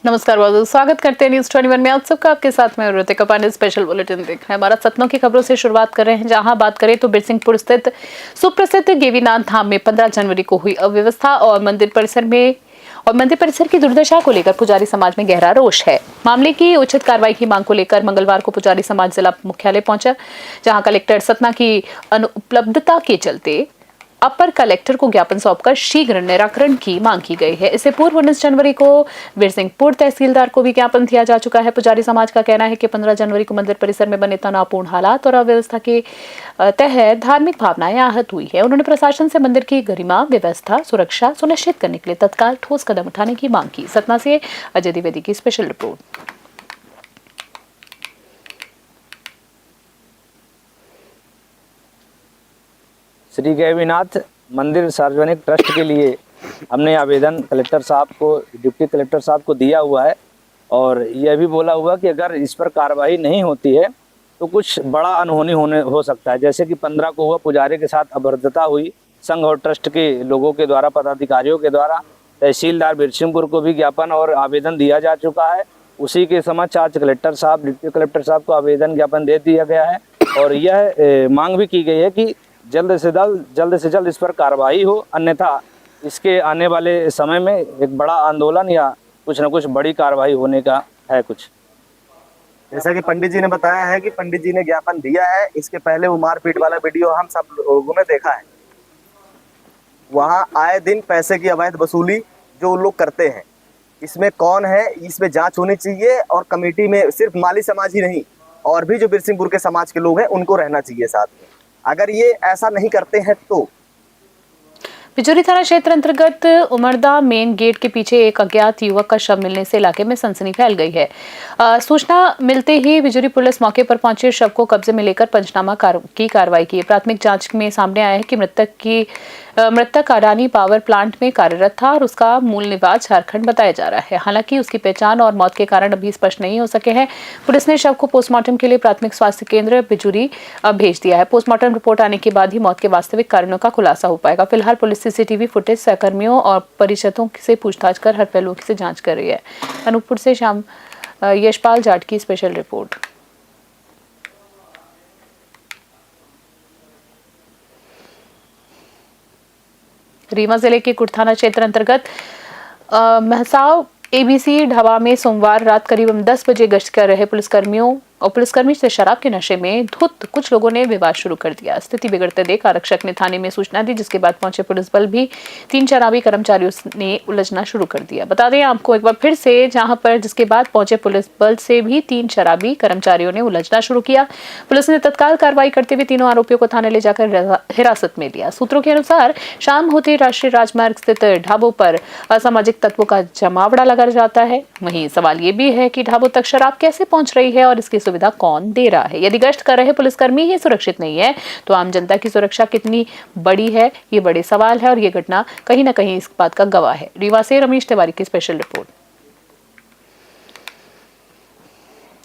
नमस्कार, बहुत बहुत स्वागत करते हैं न्यूज 21 में। आप सबका आपके साथ में ऋतिका पांडे स्पेशल बुलेटिन देख रहे हैं। हमारा सतनों की खबरों से शुरुआत कर रहे हैं, जहां बात करें तो बिरसिंहपुर स्थित सुप्रसिद्ध गेवीनाथ धाम में 15 जनवरी को हुई अव्यवस्था और मंदिर परिसर की दुर्दशा को लेकर पुजारी समाज में गहरा रोष है। मामले की उचित कार्रवाई की मांग को लेकर मंगलवार को पुजारी समाज जिला मुख्यालय पहुंचा, जहां कलेक्टर सतना की अनुपलब्धता के चलते अपर कलेक्टर को ज्ञापन सौंपकर शीघ्र निराकरण की मांग की गई है। इससे पूर्व 19 जनवरी को बिरसिंहपुर तहसीलदार को भी ज्ञापन दिया जा चुका है। पुजारी समाज का कहना है कि 15 जनवरी को मंदिर परिसर में बने तनावपूर्ण हालात और अव्यवस्था के तहत धार्मिक भावनाएं आहत हुई है। उन्होंने प्रशासन से मंदिर की गरिमा, व्यवस्था, सुरक्षा सुनिश्चित करने के लिए तत्काल ठोस कदम उठाने की मांग की। सतना से अजय द्विवेदी की स्पेशल रिपोर्ट। श्री गैवीनाथ मंदिर सार्वजनिक ट्रस्ट के लिए हमने आवेदन कलेक्टर साहब को, डिप्टी कलेक्टर साहब को दिया हुआ है और यह भी बोला हुआ कि अगर इस पर कार्रवाई नहीं होती है तो कुछ बड़ा अनहोनी हो सकता है। जैसे कि 15 को हुआ, पुजारी के साथ अभद्रता हुई संघ और ट्रस्ट के लोगों के द्वारा, पदाधिकारियों के द्वारा। तहसीलदार बिरसिंहपुर को भी ज्ञापन और आवेदन दिया जा चुका है। उसी के समक्ष आज कलेक्टर साहब, डिप्टी कलेक्टर साहब को आवेदन ज्ञापन दे दिया गया है और यह मांग भी की गई है कि जल्द से जल्द इस पर कार्रवाई हो, अन्यथा इसके आने वाले समय में एक बड़ा आंदोलन या कुछ न कुछ बड़ी कार्रवाई होने का है। कुछ जैसा कि पंडित जी ने बताया है कि पंडित जी ने ज्ञापन दिया है। इसके पहले वो मारपीट वाला वीडियो हम सब लोगों ने देखा है। वहाँ आए दिन पैसे की अवैध वसूली जो लोग करते हैं, इसमें कौन है, इसमें जांच होनी चाहिए। और कमेटी में सिर्फ माली समाज ही नहीं, और भी जो बिरसिंहपुर के समाज के लोग हैं उनको रहना चाहिए साथ में। अगर ये ऐसा नहीं करते हैं तो बिजूरी थाना क्षेत्र अंतर्गत उमरदा मेन गेट के पीछे एक अज्ञात युवक का शव मिलने से इलाके में सनसनी फैल गई है। सूचना मिलते ही बिजूरी पुलिस मौके पर पहुंची, शव को कब्जे में लेकर पंचनामा की कार्रवाई की। प्राथमिक जांच में सामने आया है कि मृतक अडानी पावर प्लांट में कार्यरत था और उसका मूल निवास झारखंड बताया जा रहा है। हालांकि उसकी पहचान और मौत के कारण अभी स्पष्ट नहीं हो सके हैं। पुलिस ने शव को पोस्टमार्टम के लिए प्राथमिक स्वास्थ्य केंद्र बिजूरी भेज दिया है। पोस्टमार्टम रिपोर्ट आने के बाद ही मौत के वास्तविक कारणों का खुलासा हो पाएगा। फिलहाल पुलिस सीसीटीवी फुटेज, सहकर्मियों और परिचितों से पूछताछ कर हर पहलू से जांच कर रही है। अनूपपुर से शाम यशपाल जाट की स्पेशल रिपोर्ट। रीवा जिले के कुट थाना क्षेत्र अंतर्गत महसाव एबीसी ढाबा में सोमवार रात करीब 10 बजे गश्त कर रहे पुलिसकर्मी से शराब के नशे में धुत कुछ लोगों ने विवाद शुरू कर दिया। स्थिति बिगड़ते देख आरक्षक ने थाने में सूचना दी, जिसके बाद पहुंचे पुलिस बल भी 3 शराबी कर्मचारियों ने उलझना शुरू कर दिया। बता दें आपको एक बार फिर से, जिसके बाद पहुंचे पुलिस बल से भी 3 शराबी कर्मचारियों ने उलझना शुरू किया। पुलिस ने तत्काल कार्रवाई करते हुए तीनों आरोपियों को थाने ले जाकर हिरासत में लिया। सूत्रों के अनुसार शाम होते राष्ट्रीय राजमार्ग स्थित ढाबों पर असामाजिक तत्वों का जमावड़ा लगा जाता है। वहीं सवाल ये भी है कि ढाबों तक शराब कैसे पहुंच रही है और इसकी सुविधा कौन दे रहा है। यदि गश्त कर रहे पुलिसकर्मी ही सुरक्षित नहीं है तो आम जनता की सुरक्षा कितनी बड़ी है, ये बड़े सवाल है और ये घटना कहीं ना कहीं इस बात का गवाह है। रीवा से रमेश तिवारी की स्पेशल रिपोर्ट।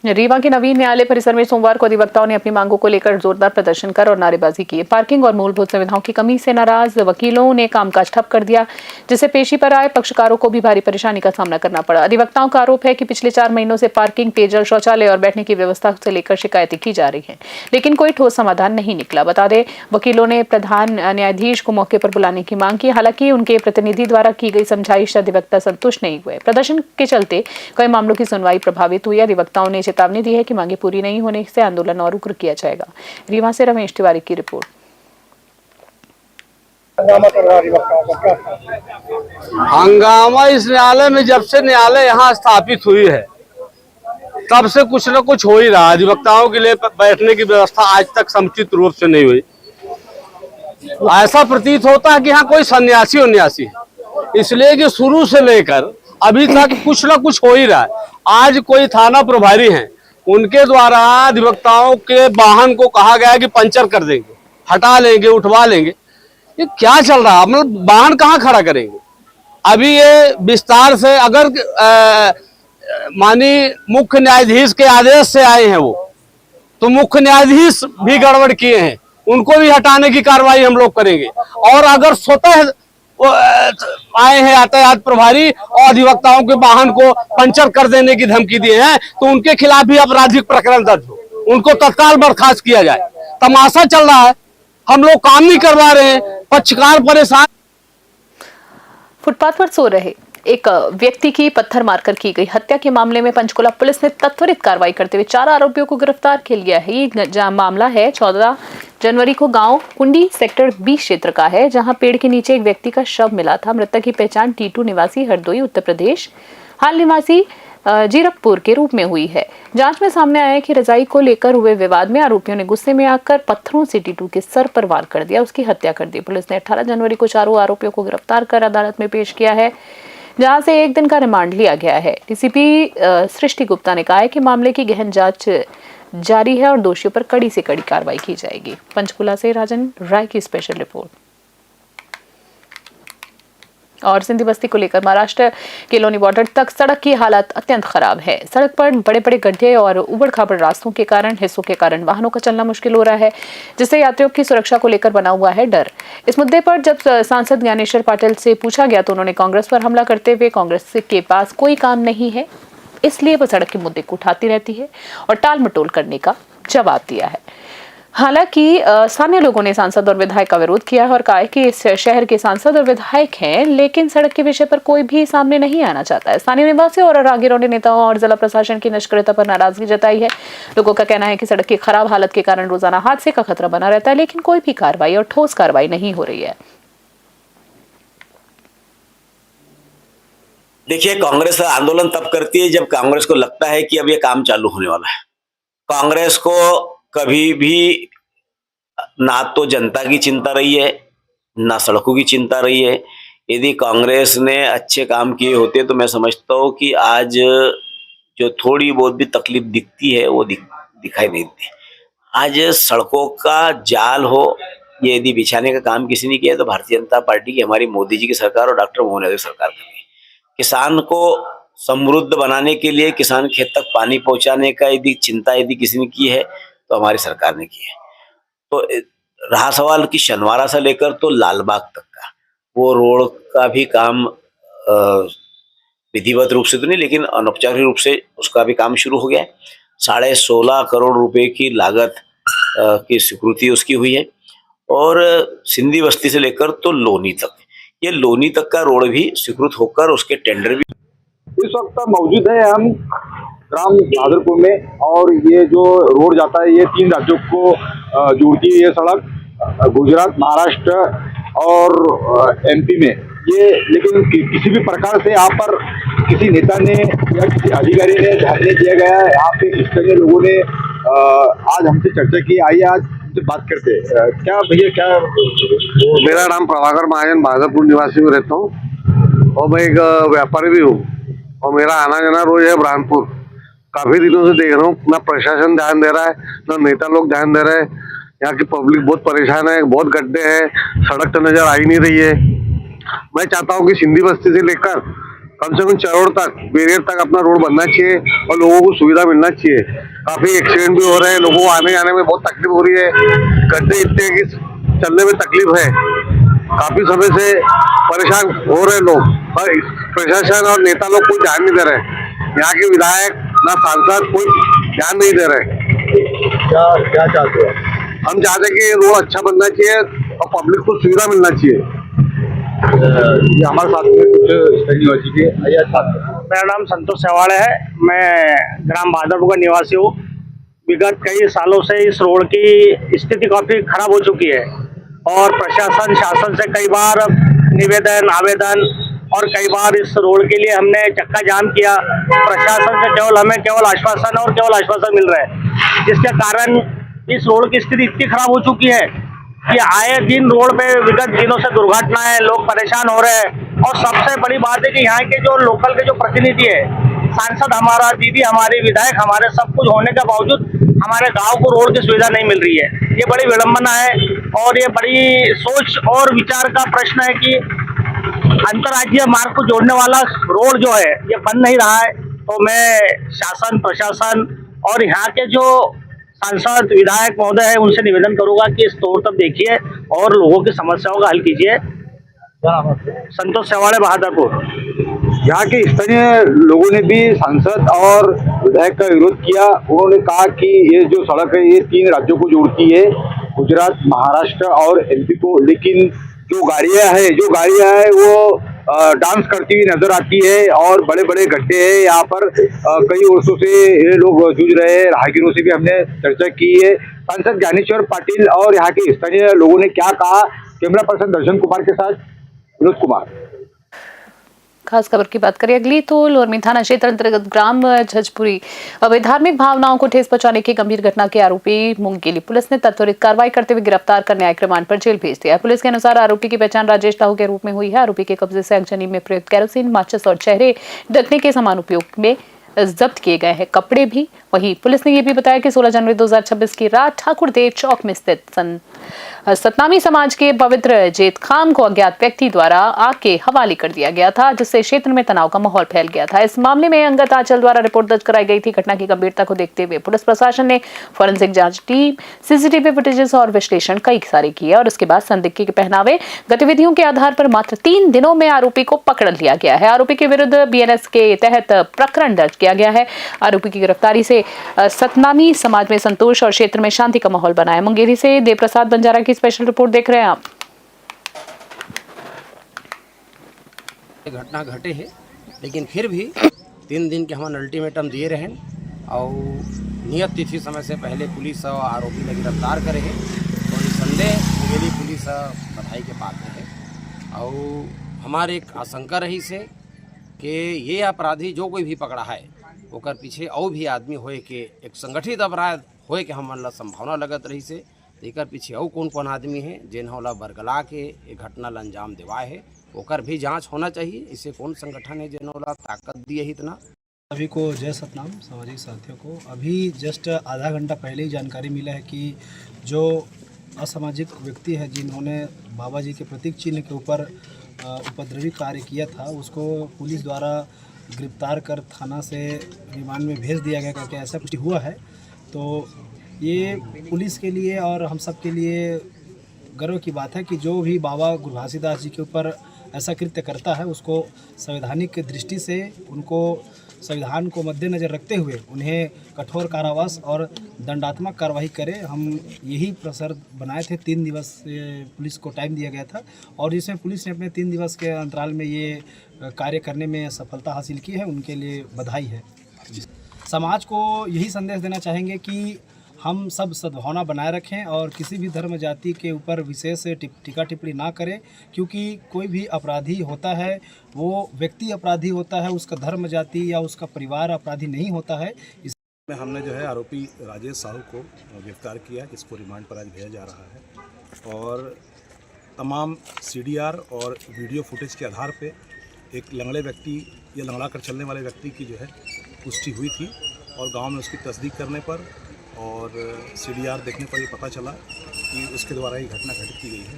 रीवा के नवीन न्यायालय परिसर में सोमवार को अधिवक्ताओं ने अपनी मांगों को लेकर जोरदार प्रदर्शन कर और नारेबाजी की। पार्किंग और मूलभूत सुविधाओं की कमी से नाराज वकीलों ने कामकाज ठप कर दिया, जिससे पेशी पर आए पक्षकारों को भी भारी परेशानी का सामना करना पड़ा। अधिवक्ताओं का आरोप है कि पिछले 4 महीनों से पार्किंग, पेयजल, शौचालय और बैठने की व्यवस्था से लेकर शिकायतें की जा रही है, लेकिन कोई ठोस समाधान नहीं निकला। बता दें, वकीलों ने प्रधान न्यायाधीश को मौके पर बुलाने की मांग की। हालांकि उनके प्रतिनिधि द्वारा की गई समझाइश अधिवक्ता संतुष्ट नहीं हुए। प्रदर्शन के चलते कई मामलों की सुनवाई प्रभावित हुई। अधिवक्ताओं ने चेतावनी दी है कि मांगे पूरी नहीं होने से आंदोलन और उग्र किया जाएगा। रीवा से रमेश तिवारी की रिपोर्ट। हंगामा इस न्यायालय में जब से न्यायालय यहाँ स्थापित हुई है तब से कुछ न कुछ हो ही रहा। अधिवक्ताओं के लिए बैठने की व्यवस्था आज तक समुचित रूप से नहीं हुई। ऐसा प्रतीत होता है कि यहाँ कोई सन्यासी उन्यासी है, इसलिए कि शुरू से लेकर अभी तक कुछ न कुछ हो ही रहा है। आज कोई थाना प्रभारी हैं, उनके द्वारा अधिवक्ताओं के वाहन को कहा गया कि पंचर कर देंगे, हटा लेंगे, उठवा लेंगे। ये क्या चल रहा है? मतलब वाहन कहाँ खड़ा करेंगे? अभी ये विस्तार से अगर माननीय मुख्य न्यायाधीश के आदेश से आए हैं वो, तो मुख्य न्यायाधीश भी गड़बड़ किए हैं, उनको भी हटाने की कार्रवाई हम लोग करेंगे। और अगर स्वतः आए हैं यातायात प्रभारी और अधिवक्ताओं के वाहन को पंचर कर देने की धमकी दिए हैं, तो उनके खिलाफ भी आपराधिक प्रकरण दर्ज हो, उनको तत्काल बर्खास्त किया जाए। तमाशा चल रहा है, हम लोग काम नहीं करवा रहे हैं, पक्षकार परेशान। फुटपाथ पर सो रहे एक व्यक्ति की पत्थर मारकर की गई हत्या के मामले में पंचकुला पुलिस ने त्वरित कार्रवाई करते हुए 4 आरोपियों को गिरफ्तार कर लिया है। ये मामला है 14 जनवरी को गांव कुंडी सेक्टर 20 क्षेत्र का है, जहां पेड़ के नीचे एक व्यक्ति का शव मिला था। मृतक की पहचान टीटू निवासी हरदोई उत्तर प्रदेश, हाल निवासी जीरकपुर के रूप में हुई है। जांच में सामने आया है कि रजाई को लेकर हुए विवाद में आरोपियों ने गुस्से में आकर पत्थरों से टीटू के सर पर वार कर दिया, उसकी हत्या कर दी। पुलिस ने 18 जनवरी को चारों आरोपियों को गिरफ्तार कर अदालत में पेश किया है, जहां से 1 दिन का रिमांड लिया गया है। डीसीपी सृष्टि गुप्ता ने कहा है कि मामले की गहन जांच जारी है और दोषियों पर कड़ी से कड़ी कार्रवाई की जाएगी। पंचकुला से राजन राय की स्पेशल रिपोर्ट। और सिंधी बस्ती को लेकर महाराष्ट्र के लोनी बॉर्डर तक सड़क की हालत अत्यंत खराब है। सड़क पर बड़े बड़े गड्ढे और उबड़-खाबड़ रास्तों के कारण हिस्सों के कारण वाहनों का चलना मुश्किल हो रहा है, जिससे यात्रियों की सुरक्षा को लेकर बना हुआ है डर। इस मुद्दे पर जब सांसद ज्ञानेश्वर पाटिल से पूछा गया तो उन्होंने कांग्रेस पर हमला करते हुए कांग्रेस के पास कोई काम नहीं है, इसलिए वह सड़क के मुद्दे को उठाती रहती है और टाल मटोल करने का जवाब दिया है। हालांकि स्थानीय लोगों ने सांसद और विधायक का विरोध किया है और कहा है कि इस शहर के सांसद और विधायक हैं, लेकिन सड़क के विषय पर कोई भी सामने नहीं आना चाहता है। स्थानीय निवासियों और राहगीरों ने नेताओं और जिला प्रशासन की निष्क्रियता पर नाराजगी जताई है। लोगों का कहना है कि सड़क की खराब हालत के कारण रोजाना हादसे का खतरा बना रहता है, लेकिन कोई भी कार्रवाई और ठोस कार्रवाई नहीं हो रही है। देखिए, कांग्रेस आंदोलन तब करती है जब कांग्रेस को लगता है कि अब ये काम चालू होने वाला है। कांग्रेस को कभी भी ना तो जनता की चिंता रही है, ना सड़कों की चिंता रही है। यदि कांग्रेस ने अच्छे काम किए होते तो मैं समझता हूँ कि आज जो थोड़ी बहुत भी तकलीफ दिखती है वो दिखाई नहीं देती। आज सड़कों का जाल हो ये यदि बिछाने का काम किसी ने किया तो भारतीय जनता पार्टी की, हमारी मोदी जी की सरकार और डॉक्टर मोहन यादव सरकार कर रही है। किसान को समृद्ध बनाने के लिए, किसान खेत तक पानी पहुंचाने का यदि चिंता यदि किसी ने की है तो हमारी सरकार ने की है। तो रहा सवाल कि शनिवारा से लेकर तो लालबाग तक का वो रोड का भी काम विधिवत रूप से तो नहीं लेकिन अनौपचारिक रूप से उसका भी काम शुरू हो गया है। 16.5 करोड़ रुपए की लागत की स्वीकृति उसकी हुई है और सिंधी बस्ती से लेकर तो लोनी तक, ये लोनी तक का रोड भी स्वीकृत होकर उसके टेंडर भी इस वक्त मौजूद है हम ग्राम भादरपुर में। और ये जो रोड जाता है ये 3 राज्यों को जोड़ती है। ये सड़क गुजरात, महाराष्ट्र और एमपी में ये, लेकिन किसी भी प्रकार से यहाँ पर किसी नेता ने या किसी अधिकारी ने ध्यान नहीं दिया गया है। यहाँ पे स्थानीय लोगों ने आज हमसे चर्चा की। आइए आज हमसे बात करते हैं। क्या भैया, क्या मेरा नाम प्रभाकर महाजन, भादरपुर निवासी में रहता हूँ और मैं एक व्यापारी भी हूँ और मेरा आना जाना रोज है बुरहानपुर। काफी दिनों से देख रहा हूँ, ना प्रशासन ध्यान दे रहा है, ना नेता लोग ध्यान दे रहे हैं। यहाँ की पब्लिक बहुत परेशान है, बहुत गड्ढे हैं, सड़क तो नजर आ ही नहीं रही है। मैं चाहता हूँ कि सिंधी बस्ती से लेकर कम से कम चरोड़ तक, बेरियर तक अपना रोड बनना चाहिए और लोगों को सुविधा मिलना चाहिए। काफी एक्सीडेंट भी हो रहे हैं, लोगों को आने जाने में बहुत तकलीफ हो रही है। गड्ढे इतने हैं कि चलने में तकलीफ है। काफी समय से परेशान हो रहे लोग, पर प्रशासन और नेता लोग कोई ध्यान नहीं दे रहे। यहाँ के विधायक ना सांसद कोई ध्यान नहीं दे रहे। क्या चाहते हो? हम चाहते हैं कि रोड अच्छा बनना चाहिए और पब्लिक को सुविधा मिलना चाहिए। ये हमारे साथ में कुछ निवासी के। मेरा नाम संतोष सेवाड़ है, मैं ग्राम भादरपुर का निवासी हूँ। विगत कई सालों से इस रोड की स्थिति काफी खराब हो चुकी है और प्रशासन शासन से कई बार निवेदन, आवेदन और कई बार इस रोड के लिए हमने चक्का जाम किया। प्रशासन से हमें केवल आश्वासन मिल रहा है, जिसके कारण इस रोड की स्थिति इतनी खराब हो चुकी है कि आए दिन रोड पे विगत दिनों से दुर्घटनाएं, लोग परेशान हो रहे हैं। और सबसे बड़ी बात है कि यहाँ के जो लोकल के जो प्रतिनिधि है, सांसद हमारा, दीदी हमारे, विधायक हमारे, सब कुछ होने के बावजूद हमारे गांव को रोड की सुविधा नहीं मिल रही है। ये बड़ी विडंबना है और ये बड़ी सोच और विचार का प्रश्न है कि अंतर्राज्यीय मार्ग को जोड़ने वाला रोड जो है ये बन नहीं रहा है। तो मैं शासन, प्रशासन और यहाँ के जो सांसद, विधायक महोदय है उनसे निवेदन करूंगा कि इस तौर तक देखिए और लोगों की समस्याओं का हल कीजिए। संतोष सेवाड़े बहादुरपुर। यहाँ के स्थानीय लोगों ने भी सांसद और विधायक का विरोध किया। उन्होंने कहा कि ये जो सड़क है ये 3 राज्यों को जोड़ती है, गुजरात, महाराष्ट्र और एमपी को, लेकिन जो गाड़ियां हैं वो डांस करती हुई नजर आती है और बड़े बड़े गड्ढे हैं यहाँ पर। कई वर्षों से ये लोग जूझ रहे हैं। राहगीरों से भी हमने चर्चा की है। सांसद ज्ञानेश्वर पाटिल और यहाँ के स्थानीय लोगों ने क्या कहा, कैमरा पर्सन दर्शन कुमार के साथ विनोद कुमार। खास खबर की बात करें अगली तो लोरमी थाना क्षेत्र अंतर्गत ग्राम झजपुरी धार्मिक भावनाओं को ठेस पहुंचाने की गंभीर घटना के आरोपी मुंगेली पुलिस ने त्वरित कार्रवाई करते हुए गिरफ्तार कर न्यायिक रिमांड पर जेल भेज दिया। पुलिस के अनुसार आरोपी की पहचान राजेश साहू के रूप में हुई है। आरोपी के कब्जे से अगजनी में प्रयुक्त कैरोसिन, माचिस और चेहरे ढकने के समान उपयोग में जब्त किए गए हैं कपड़े भी। वहीं पुलिस ने यह भी बताया कि 16 जनवरी 2026 की रात ठाकुर देव चौक में स्थित सतनामी समाज के पवित्र जेत खाम को अज्ञात व्यक्ति द्वारा आग के हवाले कर दिया गया था, जिससे क्षेत्र में तनाव का माहौल फैल गया था। इस मामले में अंगत आंचल द्वारा रिपोर्ट दर्ज कराई गई थी। घटना की गंभीरता को देखते हुए पुलिस प्रशासन ने फॉरेंसिक जांच टीम, सीसीटीवी फुटेजेस और विश्लेषण कई सारे किए और उसके बाद संदिग्ध के पहनावे गतिविधियों के आधार पर मात्र 3 दिनों में आरोपी को पकड़ लिया गया है। आरोपी के विरुद्ध बीएनएस के तहत प्रकरण दर्ज किया गया है। आरोपी की गिरफ्तारी से सतनामी समाज में संतोष और क्षेत्र में शांति का माहौल बना है। मुंगेरी से देवप्रसाद बंजारा की स्पेशल रिपोर्ट देख रहे हैं आप। घटना घटे है, लेकिन फिर भी 3 दिन के हम अल्टीमेटम दिए रहे और नियत तिथि समय से पहले पुलिस और आरोपी ने गिरफ्तार करे है। तो निसंदेह मुंगेरी पुलिस बधाई के पात्र है और हमारे एक आशंका रही से कि ये अपराधी जो कोई भी पकड़ा है ओकर पीछे और भी आदमी होए के एक संगठित अपराध होए के हमन ला संभावना लगत रही से एकर पीछे और कौन आदमी है जिन्होंने बरगला के एक घटना ला अंजाम देवाए है, ओकर भी जांच होना चाहिए। इसे कौन संगठन है जिन्होंने ताकत दी है इतना। सभी को जय सतनाम। सामाजिक साथियों को अभी जस्ट आधा घंटा पहले ही जानकारी मिला है कि जो असामाजिक व्यक्ति है जिन्होंने बाबा जी के प्रतीक चिन्ह के ऊपर उपद्रवी कार्य किया था, उसको पुलिस द्वारा गिरफ्तार कर थाना से रिमांड में भेज दिया गया करके ऐसा कुछ हुआ है। तो ये पुलिस के लिए और हम सब के लिए गर्व की बात है कि जो भी बाबा गुरु घासीदास जी के ऊपर ऐसा कृत्य करता है उसको संवैधानिक दृष्टि से उनको संविधान को मद्देनज़र रखते हुए उन्हें कठोर कारावास और दंडात्मक कार्रवाई करे। हम यही प्रसर बनाए थे। 3 दिवस पुलिस को टाइम दिया गया था और जिसमें पुलिस ने अपने 3 दिवस के अंतराल में ये कार्य करने में सफलता हासिल की है, उनके लिए बधाई है। समाज को यही संदेश देना चाहेंगे कि हम सब सद्भावना बनाए रखें और किसी भी धर्म जाति के ऊपर विशेष टीका टिप्पणी ना करें, क्योंकि कोई भी अपराधी होता है वो व्यक्ति अपराधी होता है, उसका धर्म जाति या उसका परिवार अपराधी नहीं होता है। इसमें हमने जो है आरोपी राजेश साहू को गिरफ्तार किया, जिसको रिमांड पर आज भेजा जा रहा है और तमाम सीडीआर और वीडियो फुटेज के आधार पे एक लंगड़े व्यक्ति या लंगड़ा कर चलने वाले व्यक्ति की जो है पुष्टि हुई थी और गांव में उसकी तस्दीक करने पर और सीडीआर देखने पर ये पता चला कि उसके द्वारा ये घटना घटित की गई है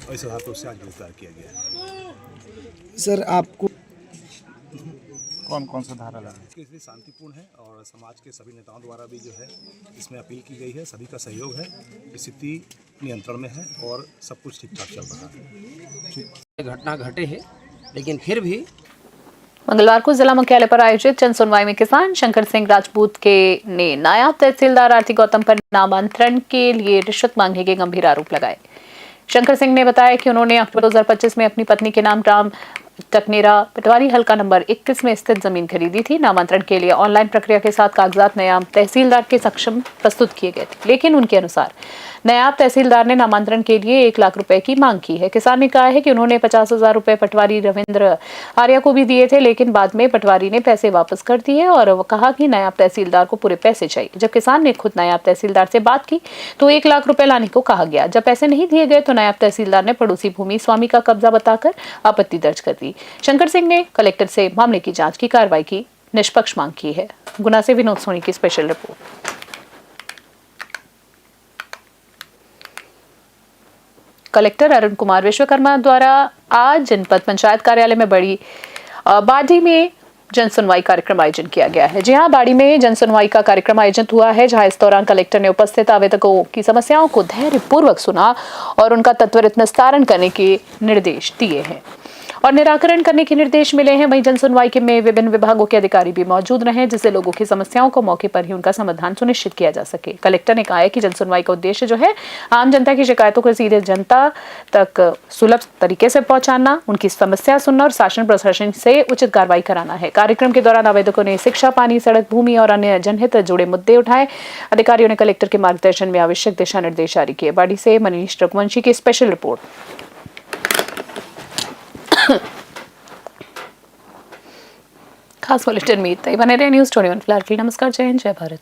और इस आधार पर उससे आज गिरफ्तार किया गया है। सर आपको कौन सा धारा लगा? इसलिए शांतिपूर्ण है और समाज के सभी नेताओं द्वारा भी जो है इसमें अपील की गई है, सभी का सहयोग है, स्थिति नियंत्रण में है और सब कुछ ठीक ठाक चल रहा है। घटना घटे है, लेकिन फिर भी मंगलवार को जिला मुख्यालय पर आयोजित जन सुनवाई में किसान शंकर सिंह राजपूत ने नायब तहसीलदार आरती गौतम पर नामांतरण के लिए रिश्वत मांगने के गंभीर आरोप लगाए। शंकर सिंह ने बताया कि उन्होंने अक्टूबर 2025 में अपनी पत्नी के नाम ग्राम टकनेरा पटवारी हल्का नंबर 21 में स्थित जमीन खरीदी थी। नामांतरण के लिए ऑनलाइन प्रक्रिया के साथ कागजात नायब तहसीलदार के सक्षम प्रस्तुत किए गए थे, लेकिन उनके अनुसार नायब तहसीलदार ने नामांतरण के लिए 1 लाख रुपए की मांग की है। किसान ने कहा है कि उन्होंने 50,000 रुपए पटवारी रविंद्र आर्या को भी दिए थे, लेकिन बाद में पटवारी ने पैसे वापस कर दिए और वो कहा कि नायब तहसीलदार को पूरे पैसे चाहिए। जब किसान ने खुद नायब तहसीलदार से बात की तो 1 लाख रुपए लाने को कहा गया। जब पैसे नहीं दिए गए तो नायब तहसीलदार ने पड़ोसी भूमि स्वामी का कब्जा बताकर आपत्ति दर्ज कर दी। शंकर सिंह ने कलेक्टर से मामले की जांच की कार्रवाई की निष्पक्ष मांग की है। गुना से विनोद सोनी की special report. Collector Arun Kumar Vishwakarma द्वारा आज जनपद पंचायत कार्यालय में बड़ी बाढ़ी में जन सुनवाई कार्यक्रम आयोजन किया गया है। जी हां, बाड़ी में जन सुनवाई का कार्यक्रम आयोजित हुआ है, जहां इस दौरान कलेक्टर ने उपस्थित आवेदकों की समस्याओं को धैर्यपूर्वक सुना और उनका त्वरित निस्तारण करने के निर्देश दिए हैं और निराकरण करने के निर्देश मिले हैं। वहीं जन सुनवाई के में विभिन्न विभागों के अधिकारी भी मौजूद रहे, जिससे लोगों की समस्याओं को मौके पर ही उनका समाधान सुनिश्चित किया जा सके। कलेक्टर ने कहा है कि जन सुनवाई का उद्देश्य जो है आम जनता की शिकायतों को सीधे जनता तक सुलभ तरीके से पहुंचाना, उनकी समस्या सुनना और शासन प्रशासन से उचित कार्रवाई कराना है। कार्यक्रम के दौरान आवेदकों ने शिक्षा, पानी, सड़क, भूमि और अन्य जनहित जुड़े मुद्दे उठाए। अधिकारियों ने कलेक्टर के मार्गदर्शन में आवश्यक दिशा निर्देश जारी किए। बाड़ी से मनीष रघुवंशी की स्पेशल रिपोर्ट। खास बुलेटिन में इतना ही। बने रहे न्यूज़ 21 फिलहाल के लिए नमस्कार, जय हिंद, जय भारत।